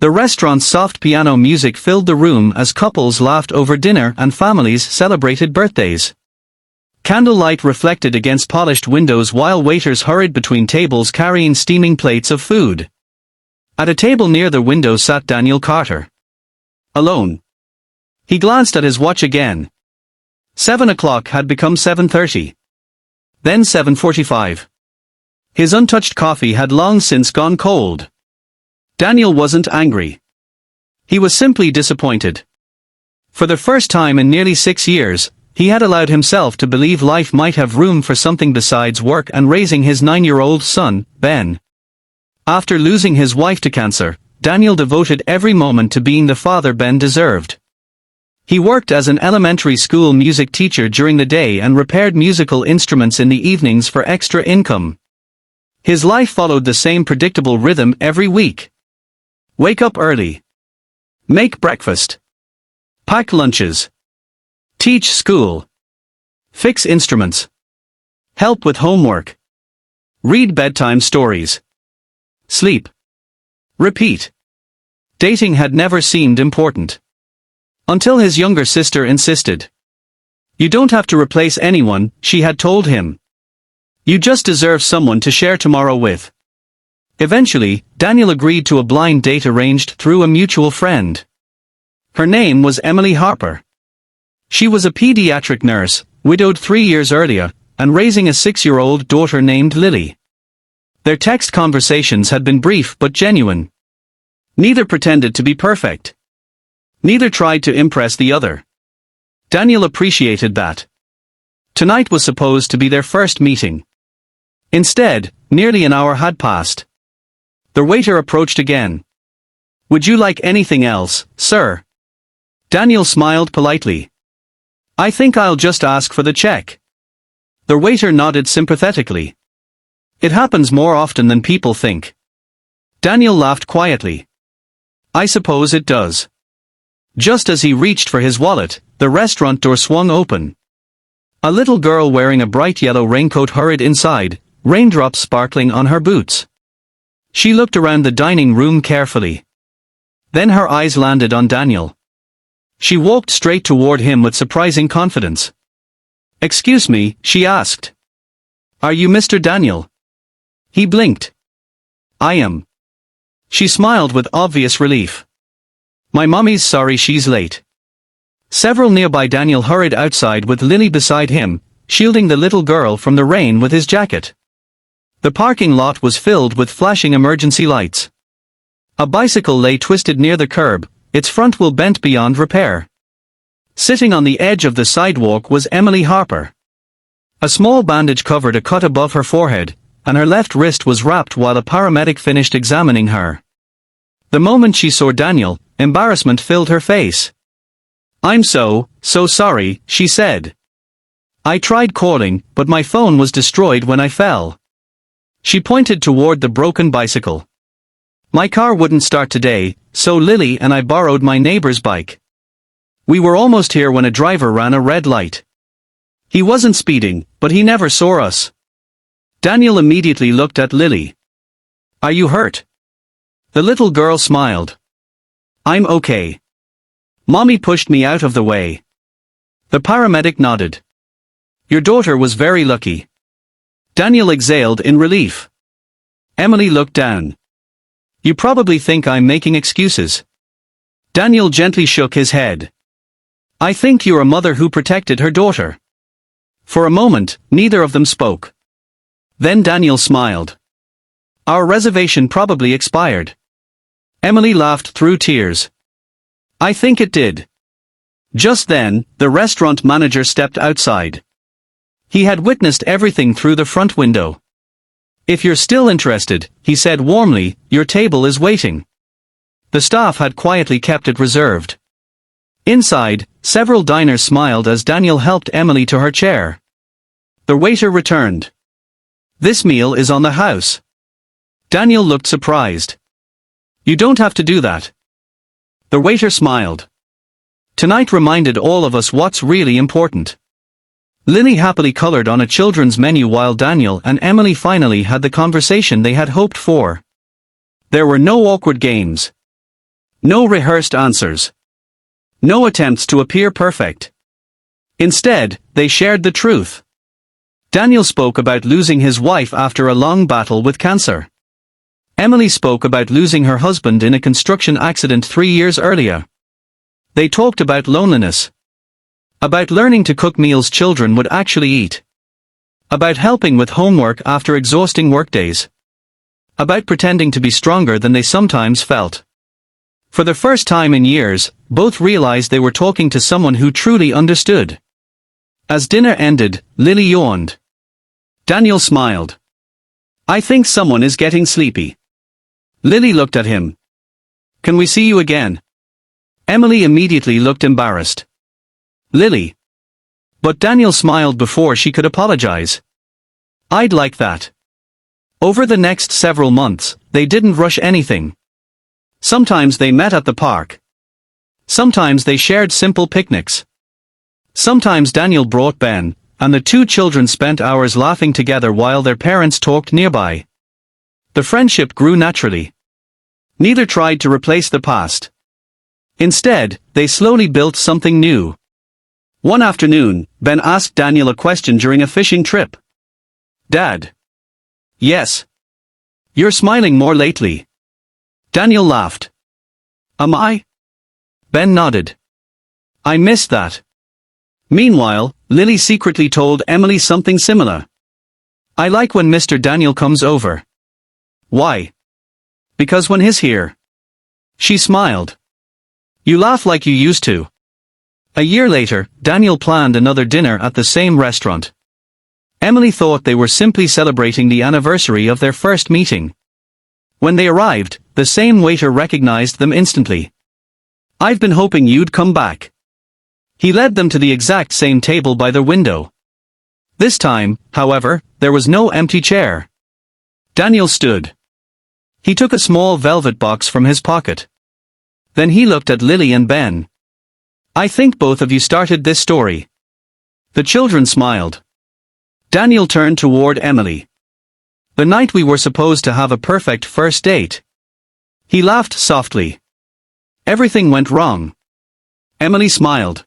The restaurant's soft piano music filled the room as couples laughed over dinner and families celebrated birthdays. Candlelight reflected against polished windows while waiters hurried between tables carrying steaming plates of food. At a table near the window sat Daniel Carter. Alone. He glanced at his watch again. 7 o'clock had become 7:30. Then 7:45. His untouched coffee had long since gone cold. Daniel wasn't angry. He was simply disappointed. For the first time in nearly 6 years, he had allowed himself to believe life might have room for something besides work and raising his 9-year-old son, Ben. After losing his wife to cancer, Daniel devoted every moment to being the father Ben deserved. He worked as an elementary school music teacher during the day and repaired musical instruments in the evenings for extra income. His life followed the same predictable rhythm every week. Wake up early. Make breakfast. Pack lunches. Teach school. Fix instruments. Help with homework. Read bedtime stories. Sleep. Repeat. Dating had never seemed important. Until his younger sister insisted. You don't have to replace anyone, she had told him. You just deserve someone to share tomorrow with. Eventually, Daniel agreed to a blind date arranged through a mutual friend. Her name was Emily Harper. She was a pediatric nurse, widowed 3 years earlier, and raising a 6-year-old daughter named Lily. Their text conversations had been brief but genuine. Neither pretended to be perfect. Neither tried to impress the other. Daniel appreciated that. Tonight was supposed to be their first meeting. Instead, nearly an hour had passed. The waiter approached again. Would you like anything else, sir? Daniel smiled politely. I think I'll just ask for the check. The waiter nodded sympathetically. It happens more often than people think. Daniel laughed quietly. I suppose it does. Just as he reached for his wallet, the restaurant door swung open. A little girl wearing a bright yellow raincoat hurried inside, raindrops sparkling on her boots. She looked around the dining room carefully. Then her eyes landed on Daniel. She walked straight toward him with surprising confidence. Excuse me, she asked. Are you Mr. Daniel? He blinked. I am. She smiled with obvious relief. My mommy's sorry she's late. Several nearby Daniel hurried outside with Lily beside him, shielding the little girl from the rain with his jacket. The parking lot was filled with flashing emergency lights. A bicycle lay twisted near the curb, its front wheel bent beyond repair. Sitting on the edge of the sidewalk was Emily Harper. A small bandage covered a cut above her forehead, and her left wrist was wrapped while a paramedic finished examining her. The moment she saw Daniel, embarrassment filled her face. I'm so sorry, she said. I tried calling, but my phone was destroyed when I fell. She pointed toward the broken bicycle. My car wouldn't start today, so Lily and I borrowed my neighbor's bike. We were almost here when a driver ran a red light. He wasn't speeding, but he never saw us. Daniel immediately looked at Lily. Are you hurt? The little girl smiled. I'm okay. Mommy pushed me out of the way. The paramedic nodded. Your daughter was very lucky. Daniel exhaled in relief. Emily looked down. You probably think I'm making excuses. Daniel gently shook his head. I think you're a mother who protected her daughter. For a moment, neither of them spoke. Then Daniel smiled. Our reservation probably expired. Emily laughed through tears. I think it did. Just then, the restaurant manager stepped outside. He had witnessed everything through the front window. If you're still interested, he said warmly, your table is waiting. The staff had quietly kept it reserved. Inside, several diners smiled as Daniel helped Emily to her chair. The waiter returned. This meal is on the house. Daniel looked surprised. You don't have to do that. The waiter smiled. Tonight reminded all of us what's really important. Lily happily colored on a children's menu while Daniel and Emily finally had the conversation they had hoped for. There were no awkward games. No rehearsed answers. No attempts to appear perfect. Instead, they shared the truth. Daniel spoke about losing his wife after a long battle with cancer. Emily spoke about losing her husband in a construction accident 3 years earlier. They talked about loneliness. About learning to cook meals children would actually eat. About helping with homework after exhausting workdays. About pretending to be stronger than they sometimes felt. For the first time in years, both realized they were talking to someone who truly understood. As dinner ended, Lily yawned. Daniel smiled. I think someone is getting sleepy. Lily looked at him. Can we see you again? Emily immediately looked embarrassed. Lily. But Daniel smiled before she could apologize. I'd like that. Over the next several months, they didn't rush anything. Sometimes they met at the park. Sometimes they shared simple picnics. Sometimes Daniel brought Ben, and the two children spent hours laughing together while their parents talked nearby. The friendship grew naturally. Neither tried to replace the past. Instead, they slowly built something new. One afternoon, Ben asked Daniel a question during a fishing trip. Dad. Yes. You're smiling more lately. Daniel laughed. Am I? Ben nodded. I missed that. Meanwhile, Lily secretly told Emily something similar. I like when Mr. Daniel comes over. Why? Because when he's here. She smiled. You laugh like you used to. A year later, Daniel planned another dinner at the same restaurant. Emily thought they were simply celebrating the anniversary of their first meeting. When they arrived, the same waiter recognized them instantly. I've been hoping you'd come back. He led them to the exact same table by the window. This time, however, there was no empty chair. Daniel stood. He took a small velvet box from his pocket. Then he looked at Lily and Ben. I think both of you started this story. The children smiled. Daniel turned toward Emily. The night we were supposed to have a perfect first date. He laughed softly. Everything went wrong. Emily smiled.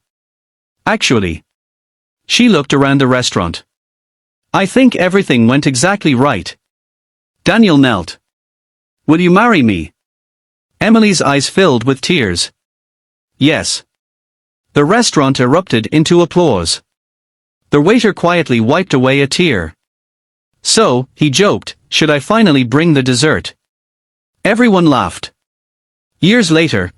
Actually. She looked around the restaurant. I think everything went exactly right. Daniel knelt. Will you marry me? Emily's eyes filled with tears. Yes. The restaurant erupted into applause. The waiter quietly wiped away a tear. So, he joked, should I finally bring the dessert? Everyone laughed. Years later,